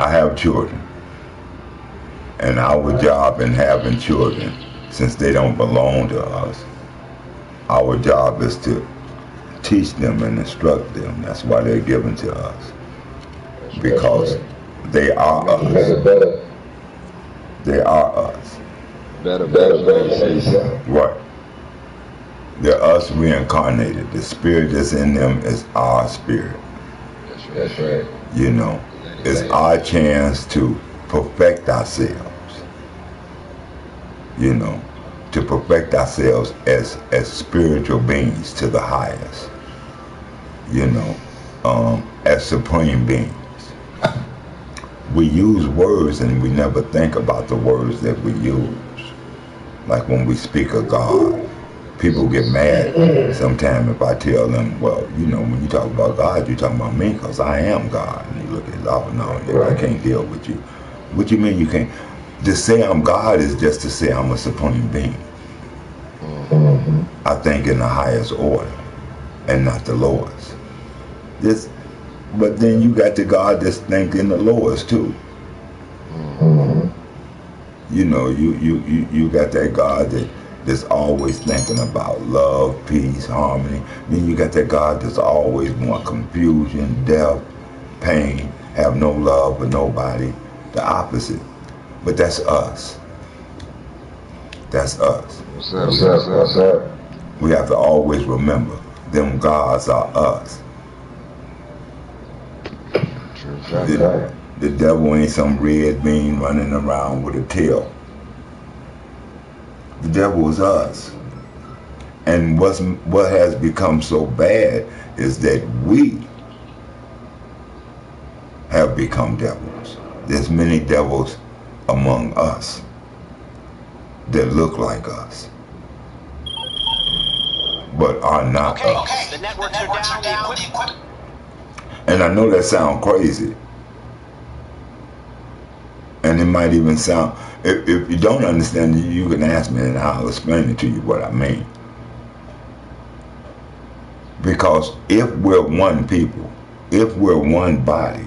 I have children, and our job in having children, since they don't belong to us, our job is to teach them and instruct them. That's why they're given to us, because they are us. They are us. Better. Right. They're us reincarnated. The spirit that's in them is our spirit. That's right. You know, it's our chance to perfect ourselves. You know, to perfect ourselves as spiritual beings to the highest. You know, as supreme beings. We use words and we never think about the words that we use. Like when we speak of God, people get mad sometimes if I tell them, well, you know, when you talk about God, you're talking about me because I am God. And you look at it, oh, no, I can't deal with you. What you mean you can't? To say I'm God is just to say I'm a supreme being. I think in the highest order and not the lowest. But then you got the God that's thinking the lowest too. You know, you got that God that's always thinking about love, peace, harmony. Then you got that God that's always want confusion, death, pain, have no love for nobody. The opposite. But that's us. That's us. What's up? We have to always remember, them gods are us. The devil ain't some red bean running around with a tail. The devil is us. And what has become so bad is that we have become devils. There's many devils among us that look like us, but are not us. Okay, the networks are down. And I know that sounds crazy. And it might even sound, if you don't understand it, you can ask me and I'll explain it to you what I mean. Because if we're one people, if we're one body,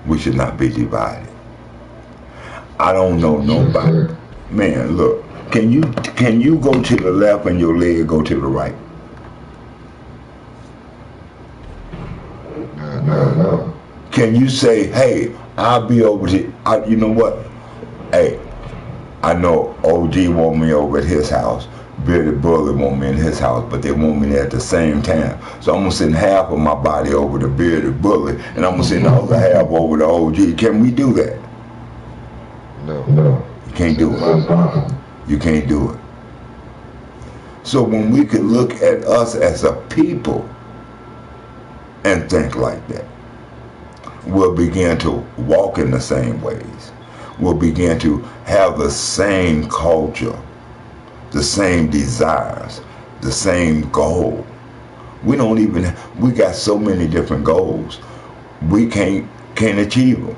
we should not be divided. I don't know nobody. Man, look, can you go to the left and your leg go to the right? No. Can you say, hey, I'll be over to, you know what? Hey, I know OG want me over at his house. Bearded Bully want me in his house, but they want me there at the same time. So I'm going to send half of my body over to Bearded Bully, and I'm going to send the other half over to OG. Can we do that? No. You can't do it. You can't do it. So when we can look at us as a people and think like that, we'll begin to walk in the same ways. We'll begin to have the same culture, the same desires, the same goal. We got so many different goals, we can't achieve them.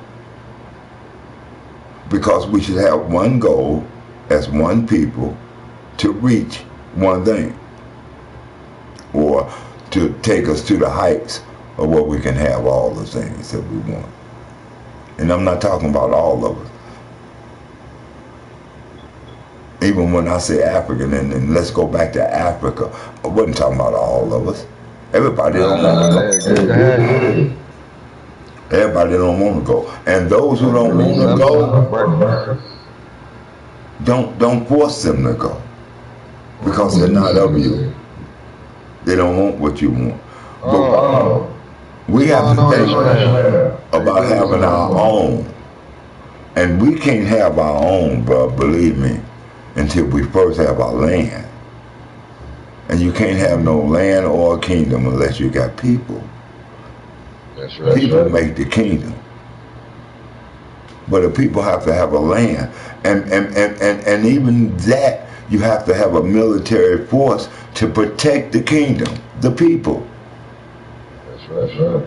Because we should have one goal as one people to reach one thing, or to take us to the heights of where we can have all the things that we want. And I'm not talking about all of us. Even when I say African, and let's go back to Africa, I wasn't talking about all of us. Everybody don't want to go. Everybody don't want to go. And those who don't want to go, don't force them to go. Because they're not of you. They don't want what you want. But we have to think about having our own. And we can't have our own, bro, believe me, until we first have our land. And you can't have no land or a kingdom unless you got people. That's right. People make the kingdom. But the people have to have a land. And even that, you have to have a military force to protect the kingdom, the people. That's right.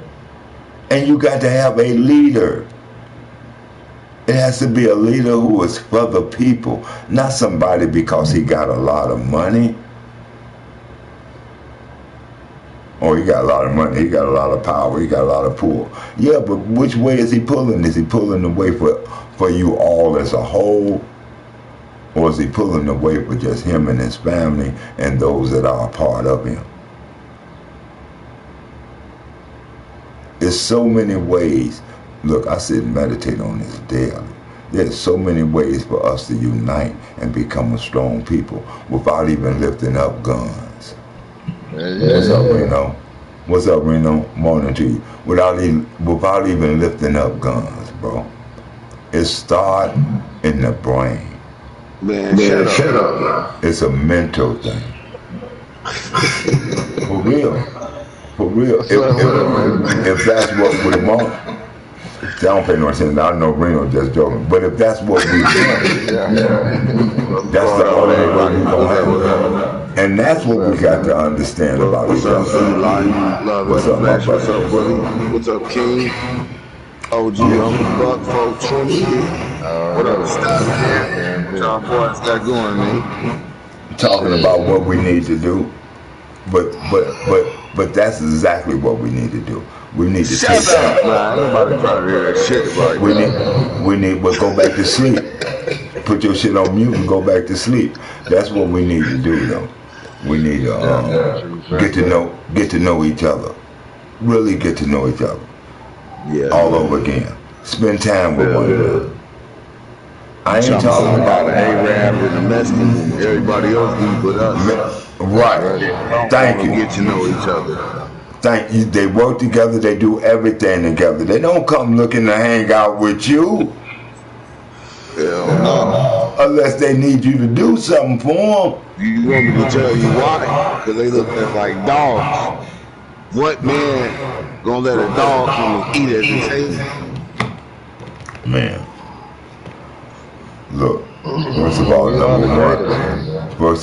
And you got to have a leader. It has to be a leader who is for the people, not somebody because he got a lot of money. Oh, he got a lot of money. He got a lot of power. He got a lot of pull. Yeah, but which way is he pulling? Is he pulling away for you all as a whole? Or is he pulling away for just him and his family and those that are a part of him? There's so many ways. Look, I sit and meditate on this daily. There's so many ways for us to unite and become a strong people without even lifting up guns. What's up, Reno? What's up, Reno? Morning to you. Without even lifting up guns, bro. It starts in the brain. Man, shut up. It's a mental thing. For real. For real. If that's what we want. I don't pay no attention. I know Reno just joking. But if that's what we want, that's the only way we're going to have it. And that's what we got to understand about each other. What's up, my What's up, buddy? What's up, King? OG, Uncle Buck, 420. What up, Scott? What y'all boys got going, man? Talking about what we need to do. But that's exactly what we need to do. We need to take that. Nah, nobody trying to hear that shit right But go back to sleep. Put your shit on mute and go back to sleep. That's what we need to do, though. We need to get to know each other. Really get to know each other. Yeah. All over again. Spend time with one another. I ain't talking about the Arab and the Mexicans and everybody else do but us. Right. Thank you. Get to know each other. Thank you. They work together. They do everything together. They don't come looking to hang out with you. Hell no. Unless they need you to do something for them. You want me to tell you why? Because they look like dogs. What man gonna let a dog come and eat at his table? Man. Look. First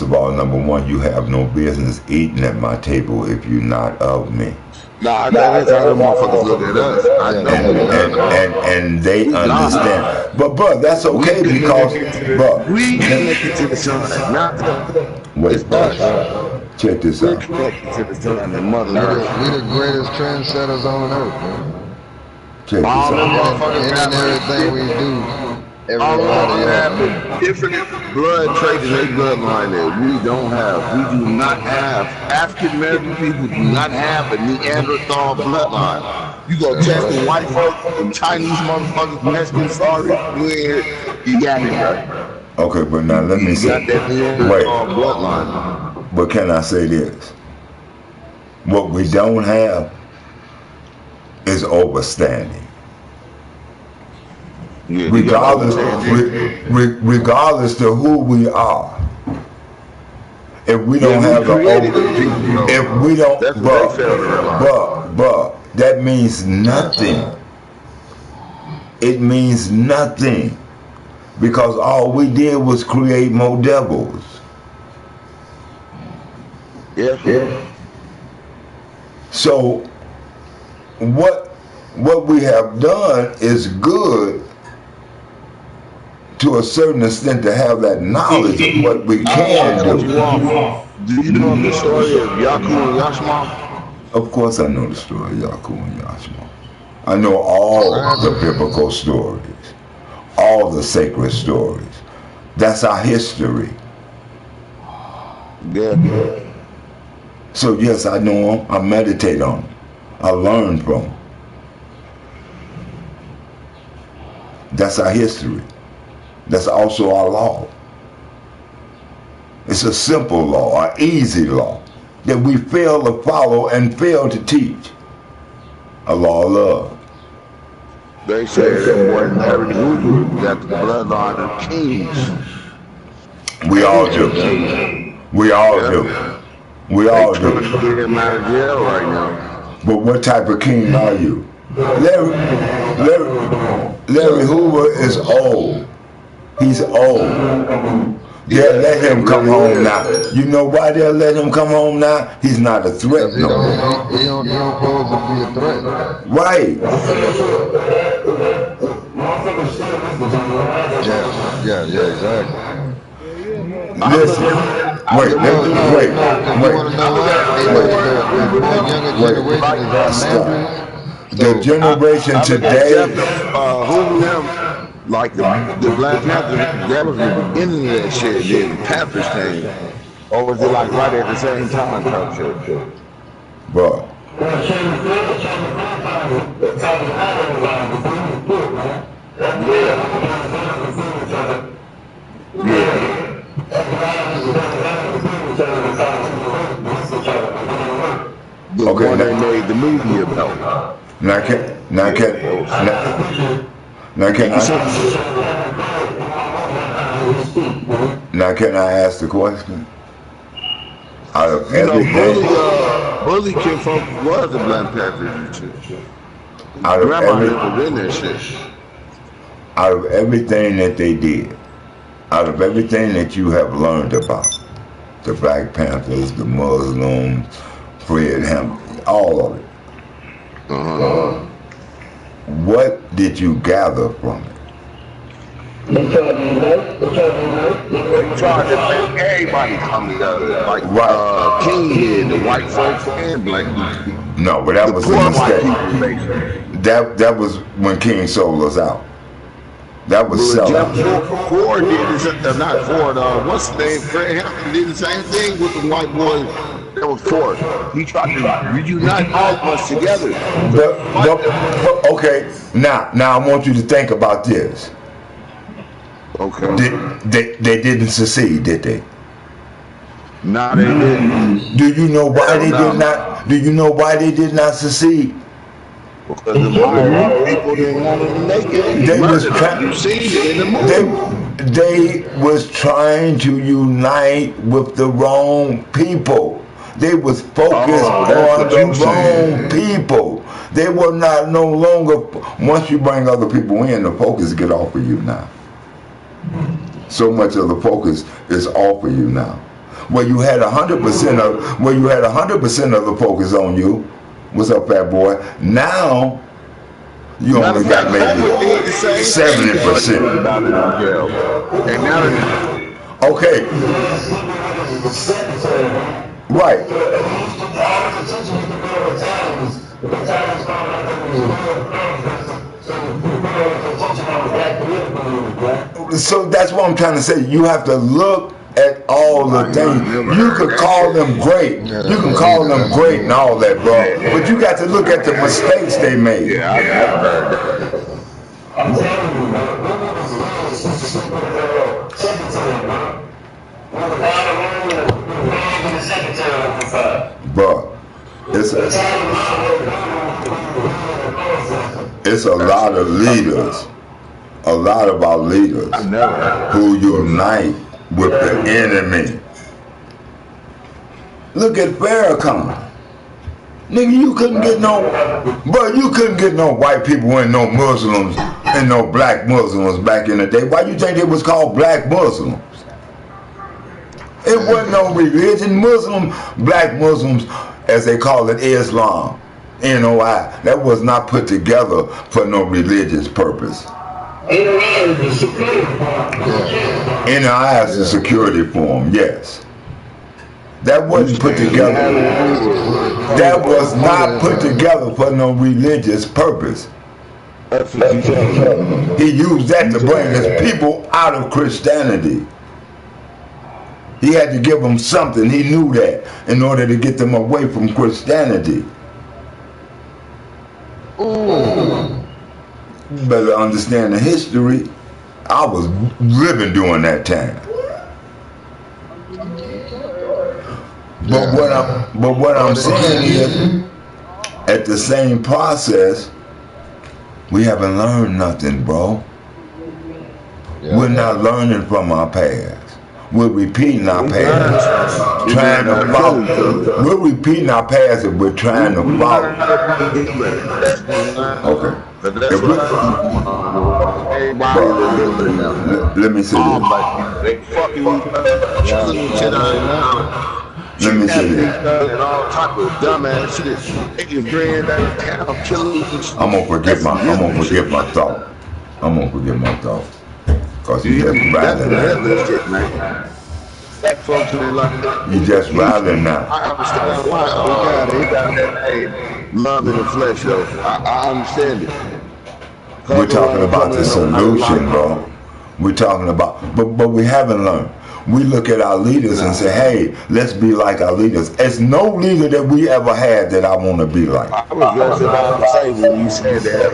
of all, number one, you have no business eating at my table if you're not of me. Nah, that's how them motherfuckers look at us. I know. And they understand. But bro, that's okay because we connected to the sun. Wait, bro. Check this out. We're connected to the sun and Mother Earth. We the greatest trendsetters on earth, man. Check this All them out. motherfuckers And everything we do, all of everybody them else. have different blood traits in their bloodline that we don't have. We do not have. African American people do not have a Neanderthal bloodline. You go test the white folks, them Chinese motherfuckers, Mexicans, sorry, you got it, right? Okay, but now let me You say. got that Neanderthal bloodline. But can I say this? What we don't have is overstanding. Yeah, regardless to who we are. If we don't have the if we don't, but that means nothing. It means nothing because all we did was create more devils. Yeah. So what we have done is good to a certain extent to have that knowledge of what we can do. Do you know the story of Yaku and Yashma? Of course I know the story of Yaku and Yashma. I know all the biblical stories, all the sacred stories. That's our history. Yeah. So yes, I know them. I meditate on them. I learn from them. That's our history. That's also our law. It's a simple law, an easy law that we fail to follow and fail to teach. A law of love. They say that boy Larry Hoover got the bloodline of kings. We all do. We all do. We all They do. trying to get him out of jail right now. But what type of king are you? Larry Hoover is old. He's old. They'll let him come home now. You know why they'll let him come home now? He's not a threat no more. He don't pose to be a threat. Right. Yeah, exactly. Listen, wait, No, wait, no, wait, no. You want to know why? The younger generation wait. is our Stop. memories. The So generation Except today, who them, like the Black Panthers, that was the beginning of that shit. Then the Panthers came. Or was it like right at the same time type shit? bro. Yeah. The Okay, one they made the movie about. now can I ask the question? Out of You know, everything, Bully Kid Folk was the Black Panthers and shit. out of Grandma every, never in that shit. out of everything that they did, out of everything that you have learned about the Black Panthers, the Muslims, Fred Hampton, all of it, what did you gather from it? They tried to make everybody come together, like King did, the white folks and black people. No, but that The was poor a white mistake. people, basically. That was when King sold us out. That was But selling. Jeff Ford did not Ford, what's his name? Fred Hampton did the same thing with the white boys. That was Ford. He tried to reunite all of us together. But okay, now I want you to think about this. Okay. They didn't succeed, did they? No, they didn't. Do you know why they did not? Do you know why they did not succeed? Because the higher people didn't want them to make it. They was You seen it in the movie. They was trying to unite with the wrong people. They was focused on the wrong people. They were not no longer. Once you bring other people in, the focus get off of you now. So much of the focus is off of you now. Where you had 100% of the focus on you. What's up, fat boy? Now you only got maybe 70%. And now okay. Right. So that's what I'm trying to say. You have to look at all the things. You could call them great. You can call them great and all that, bro. But you got to look at the mistakes they made. Yeah, I never heard that. Bro, it's a lot of leaders, a lot of our leaders who unite with the enemy. Look at Farrakhan. Nigga, you couldn't get no white people and no Muslims and no black Muslims back in the day. Why you think it was called black Muslims? It wasn't no religion. Black Muslims, as they call it, Islam, NOI. That was not put together for no religious purpose. NOI is a security form, yes. That wasn't put together. That was not put together for no religious purpose. He used that to bring his people out of Christianity. He had to give them something. He knew that in order to get them away from Christianity. You better understand the history. I was living during that time. But what I'm saying is, at the same process, we haven't learned nothing, bro. We're not learning from our past. We're repeating our past, trying to follow. We're repeating our past and we're trying to follow. Okay. Let me say this. Let me say this. And all type of dumbass shit. Taking grand down, killing. I'm gonna forget my thought. I'm gonna forget my thought. Cause you just riding that. Black folks ain't like that. You just riding now. I understand why we got that name, love in the flesh, though. I understand it. We're talking Ain't about coming the in no solution, life. bro. We're talking about, but we haven't learned. We look at our leaders and say, hey, let's be like our leaders. There's no leader that we ever had that I want to be like. I was just about to say when you said that.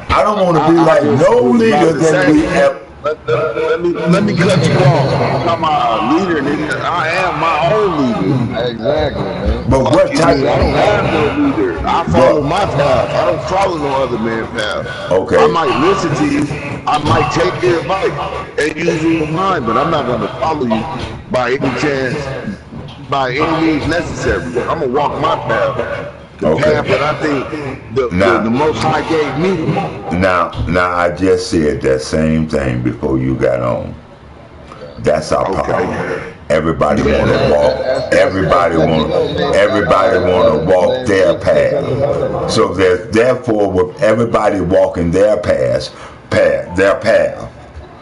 I don't want to be like just no was about leader to that say, we ever. let me cut you off. I'm my leader, nigga. I am my own leader. Exactly, man. But what type I don't have no leader. I follow my path. I don't follow no other man's path. Okay. I might listen to you. I might take your advice and use it with mine, but I'm not going to follow you by any chance, by any means necessary. I'm going to walk my path. The path that I think the Most High gave me. Now I just said that same thing before you got on. That's our problem. Everybody want to walk. Everybody want to walk their path. So therefore, with everybody walking their path.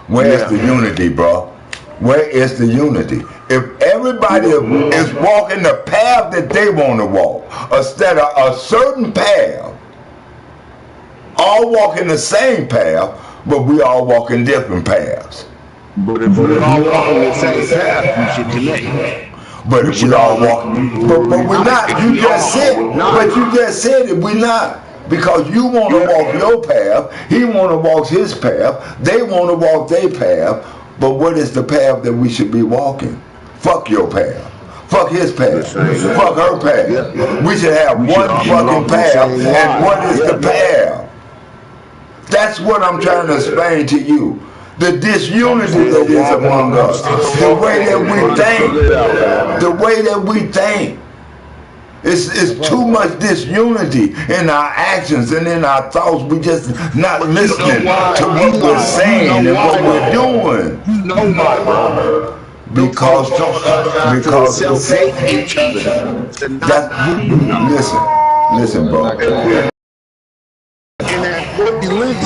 Where is the unity, bro? Where is the unity? If everybody is walking the path that they want to walk, instead of a certain path, all walking the same path, but we all walking different paths. But if we all walking the same path, we should connect. But if we all walk, but we're not. You just said it. We're not. Because you want to walk your path, he want to walk his path, they want to walk their path, but what is the path that we should be walking? Fuck your path. Fuck his path. Fuck her path. We should have one fucking path, and what is the path? That's what I'm trying to explain to you. The disunity that is among us, the way that we think, it's too much disunity in our actions and in our thoughts. We just not listening to what we're saying and what we're doing. You know why, bro? Because listen, bro.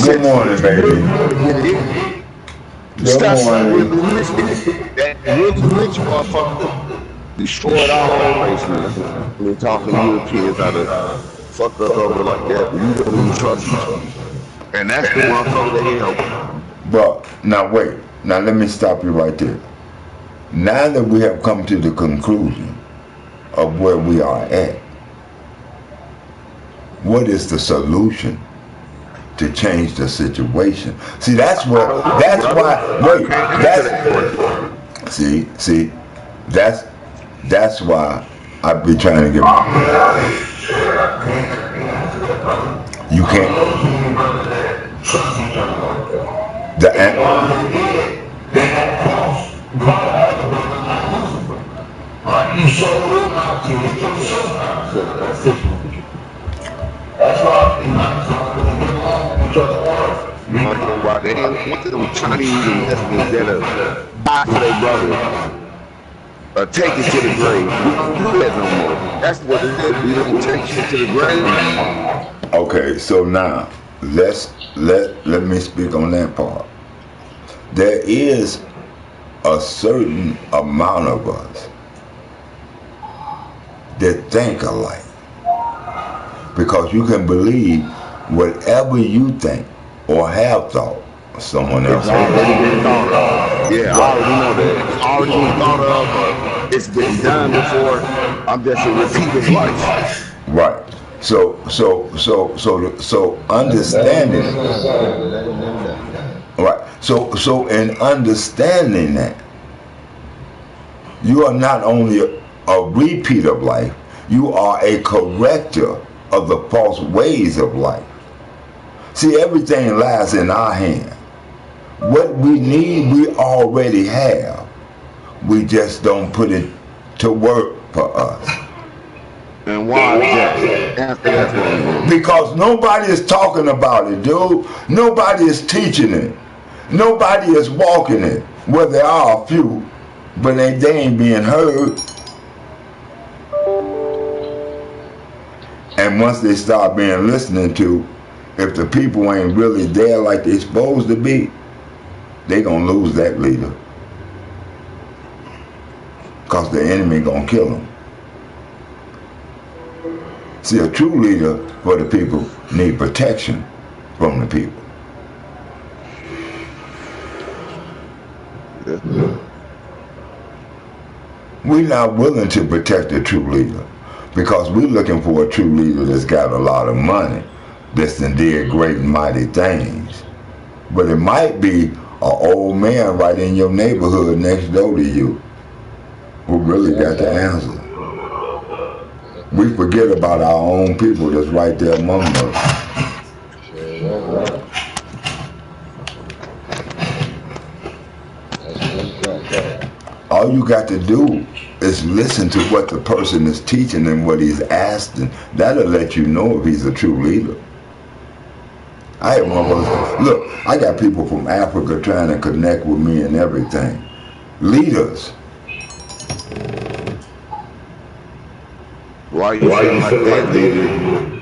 Good morning, baby. Good morning. That really rich motherfucker destroyed our whole race, man. We're talking Europeans how to fuck us over like that. We don't even trust each other. And that's the motherfucker that helped. But now wait. Now let me stop you right there. Now that we have come to the conclusion of where we are at, what is the solution to change the situation? See, that's why I be trying to get you can't They want them Chinese investors that buy for their brother. Take it to the grave. We don't do that no more. That's what it is. We don't take shit to the grave. Okay, so now let me speak on that part. There is a certain amount of us that think alike, because you can believe whatever you think or have thought, someone else already been thought of. Yeah, I already know that. It's already been thought of, but it's been done before. I'm just a repeat of life. Right. So understanding. Right. So in understanding that, you are not only a repeat of life, you are a corrector of the false ways of life. See, everything lies in our hand. What we need, we already have. We just don't put it to work for us. And why is that? Answer that for me. Because nobody is talking about it, dude. Nobody is teaching it. Nobody is walking it. Well, there are a few, but they ain't being heard. And once they start being listened to, if the people ain't really there like they supposed to be, they gonna lose that leader. because the enemy gonna kill them. See, a true leader for the people need protection from the people. We're not willing to protect a true leader because we're looking for a true leader that's got a lot of money, that's done did great and mighty things. But it might be an old man right in your neighborhood next door to you who really got the answer. We forget about our own people that's right there among us. All you got to do is listen to what the person is teaching and what he's asking. That'll let you know if he's a true leader. I had one of those, look, I got people from Africa trying to connect with me and everything. Leaders. Why you saying like that, leader?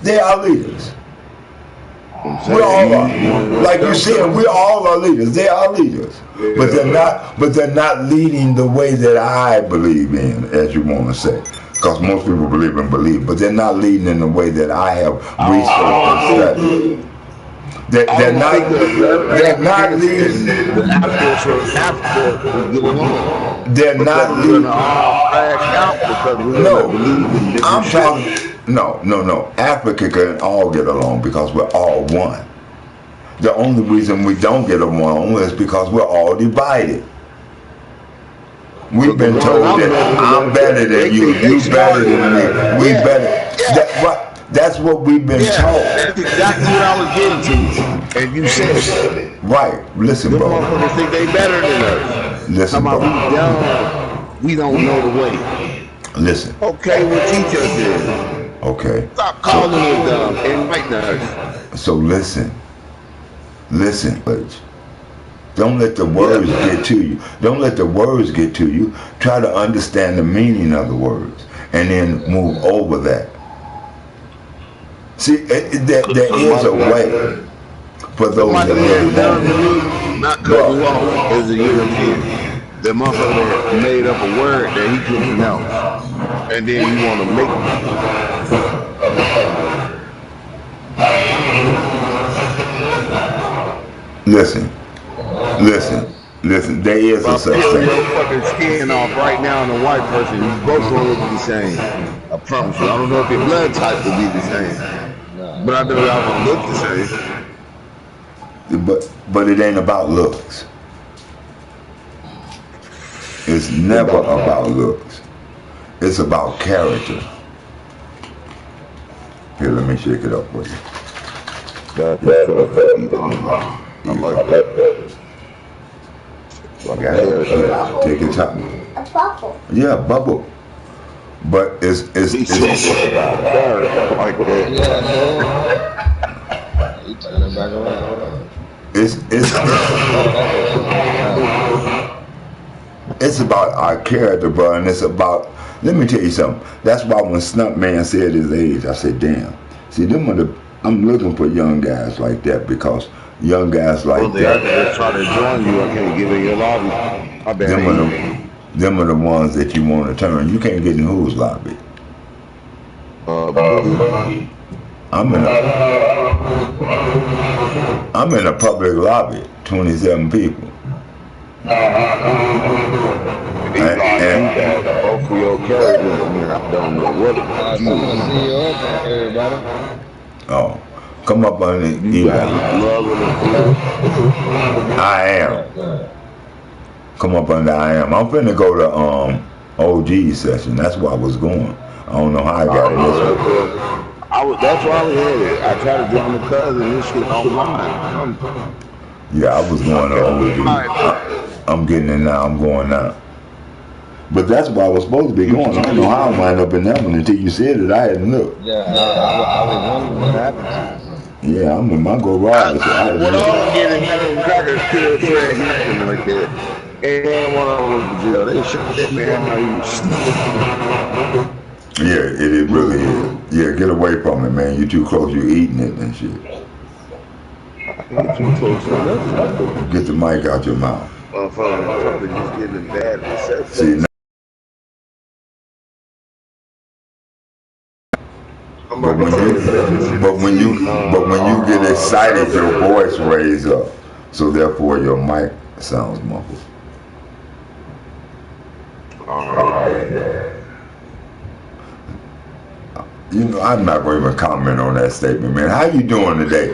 They are leaders. We're all, like you said, we all are leaders. They are leaders, but they're not leading the way that I believe in, as you want to say. Because most people believe in belief, but they're not leading in the way that I have researched and studied. They're not leading. They're not leading. No, I'm talking. No. Africa can all get along because we're all one. The only reason we don't get along is because we're all divided. We've been told that I'm better than you, you better than me, we better. That's what we've been told. That's exactly what I was getting to, and you said it. Right. Listen, bro. The motherfuckers think they better than us. Listen, bro. We don't know the way. Listen. Okay, well, teach us then. Okay. Stop calling us dumb and fighting us. So listen. Don't let the words get to you. Don't let the words get to you. Try to understand the meaning of the words and then move over that. See, there is a way for those that live. Not cutting you off as a European. The motherfucker made up a word that he couldn't pronounce. And then you want to make Listen, there is a such thing. Your fucking skin off right now on a white person, you both gonna look the same. I promise you. I don't know if your blood type will be the same. But I know y'all gonna look the same. But it ain't about looks. It's never about looks. It's about character. Here, let me shake it up for you. I like that. Got it? Yeah, take your time. A bubble. Yeah, bubble. But it's like that. He turned it back around. It's about our character, bro, and it's about. Let me tell you something. That's why when Snub Man said his age, I said, "Damn." See, I'm looking for young guys like that because young guys like that. They're trying to join you. I can't get in your lobby. Them are the ones that you want to turn. You can't get in whose lobby? I'm in a public lobby. 27 people. And both of your characters, I don't know what everybody. Oh, come up on the email. I am. Come up on the I am. I'm finna go to OG session. That's where I was going. I don't know how I got in this one. That's why I was headed. I tried to join the cousin and this shit online. Yeah, I was going to OG. I'm getting it now. I'm going now. But that's where I was supposed to be going. I don't know how I wound up in that one until you said it. I hadn't looked. Yeah, I was wondering what happened to you. Yeah, I'm in my garage. What I'm getting crackers killed Fred Hampton like that. And one of them was in jail. They shot that man out. Yeah, it really is. Yeah, get away from it, man. You too close. You eating it and shit. Too close. Get the mic out your mouth. Motherfucker just getting bad reception. See, now, but when you get excited, your voice raises up, so therefore your mic sounds muffled. You know, I'm not going to even comment on that statement, man. How you doing today?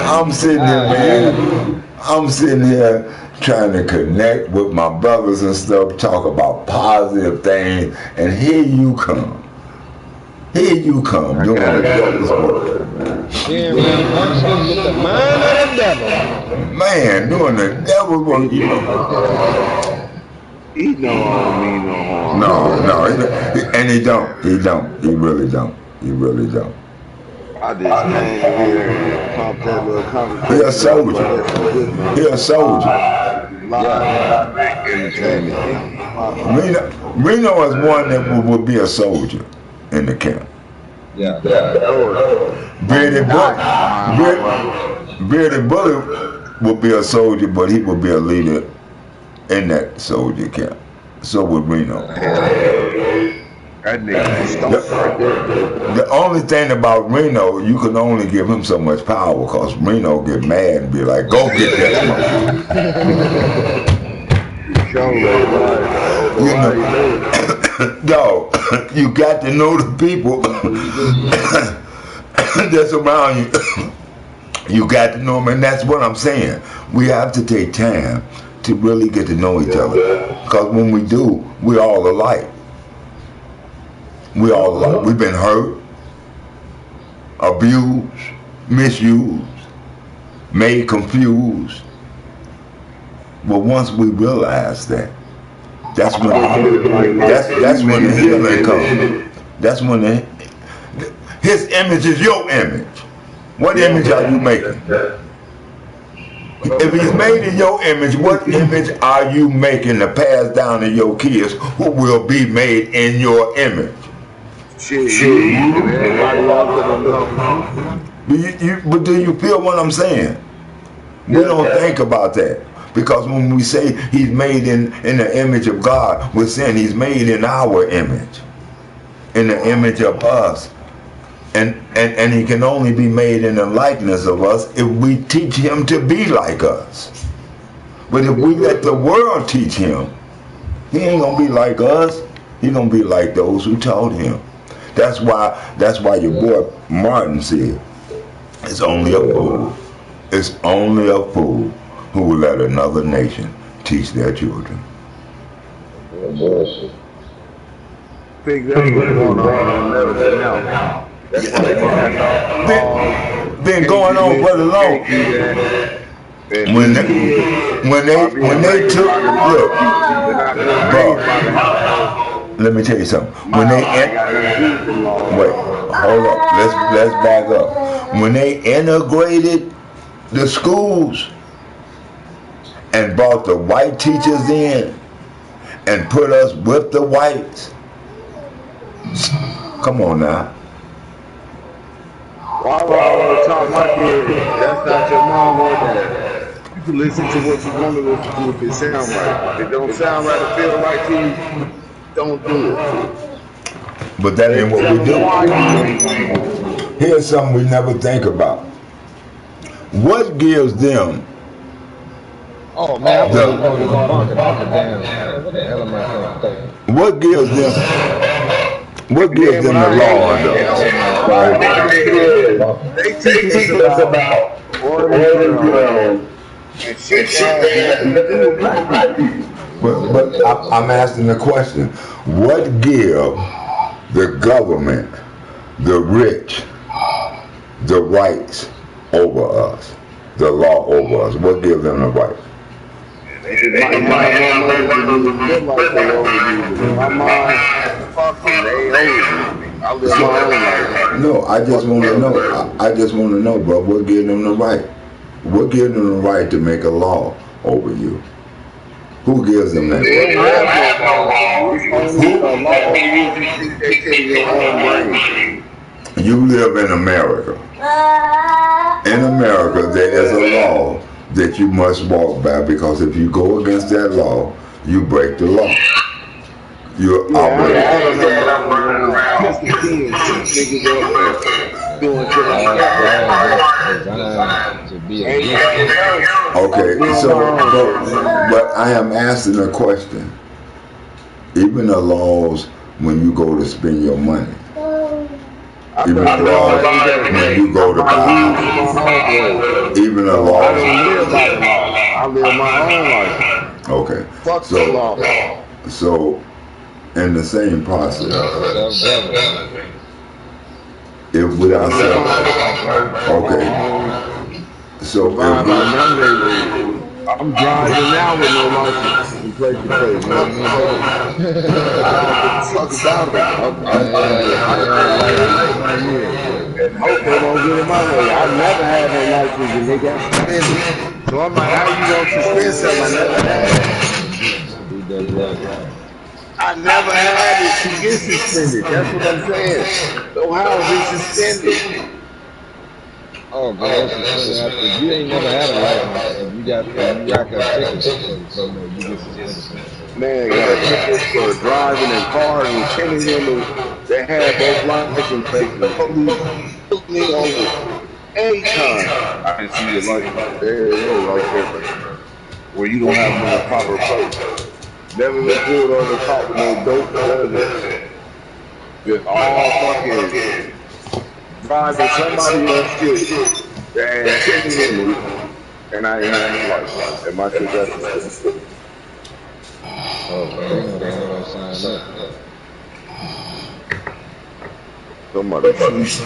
I'm sitting here, man. I'm sitting here trying to connect with my brothers and stuff, talk about positive things, and here you come. Here you come doing the devil's work. Yeah, man, functioning with the mind of the devil. Man, doing the devil's work. You know. He don't mean no harm. No, and he don't. He don't. He really don't. He really don't. I just came here and pumped that little conversation. He a soldier. He a soldier. Reno is one that would be a soldier in the camp. Yeah. Bearded Bully would be a soldier, but he would be a leader in that soldier camp. So would Reno. The only thing about Reno, you can only give him so much power because Reno get mad and be like, go get that smoke. Dog, you got to know the people that's around you. You got to know them, and that's what I'm saying. We have to take time to really get to know each other, because when we do, we're all alike. We all alike. We've been hurt, abused, misused, made confused. But once we realize that, that's when the healing comes. That's when his image is your image. What image are you making? If he's made in your image, what image are you making to pass down to your kids who will be made in your image? But do you feel what I'm saying? We don't think about that. Because when we say he's made in the image of God, we're saying he's made in our image, in the image of us. And he can only be made in the likeness of us if we teach him to be like us. But if we let the world teach him, he ain't gonna be like us. He's gonna be like those who taught him. That's why your boy Martin said, it's only a fool. It's only a fool who will let another nation teach their children. Big that's what's going on and everything else. Been going on for the long. When they took, look, bro, let me tell you something. When they wait, hold up, let's back up. When they integrated the schools and brought the white teachers in and put us with the whites, come on now. Why would I talk my kid? That's not your mom or dad. You can listen to what you want to listen to if it sounds right. If it don't sound right or feel right to you, don't do it. But that ain't what we do. Here's something we never think about. What gives them Oh man, what gives them the law under us? They teach us about order and shit. But I'm asking the question: what give the government, the rich, the rights over us, the law over us? What gives them the right? No, I just want to know. I just want to know, bro. What gives them the right? What gives them the right to make a law over you? Who gives them that? You live in America. in America, there is a law that you must walk by, because if you go against that law, you break the law. You're Yeah, I obligated. don't know, but I'm running around kissing kids, shooting niggas up, and doing shit like All that. that's designed to be Ain't against nothing us. else. I'm Okay, doing so my own shit, man. but I am asking a question. Even the laws when you go to spend your money, I even break the the law laws every day. when you I go to buy buy a weed for my house, homeboys. even the So I laws. don't live by the law. I live my own life. Okay, Fuck the so law. so in the same process, Self-government. if You gotta without live my own self, life, bro. My okay, own, so if abide by none of their rules. I'm driving now with no license from place to place. Fuck the police. I don't give a fuck about them. I'm just I out ain't had there a living license in life 20 years. and hope they don't get in my way. I never had no license and they got suspended. So I'm like, how you gonna suspend something I never had? DWI. I never had it to get suspended. That's what I'm saying. So how is it suspended? Oh, cause it's suspended after. If you ain't never had a license and you rack up tickets, you get suspended for it. Man, got tickets for driving in cars with 10 of them that had both license plates. The police pulled me over 8 times. I didn't see your license. There it is, right there. Where you don't have no proper plate. Never been pulled over caught with no dope, none of that. Just all fucking driving somebody else's shit that had 10 of them and I didn't have no license. And my shit got suspended. Oh, so they gonna have us sign up. Somebody shoot.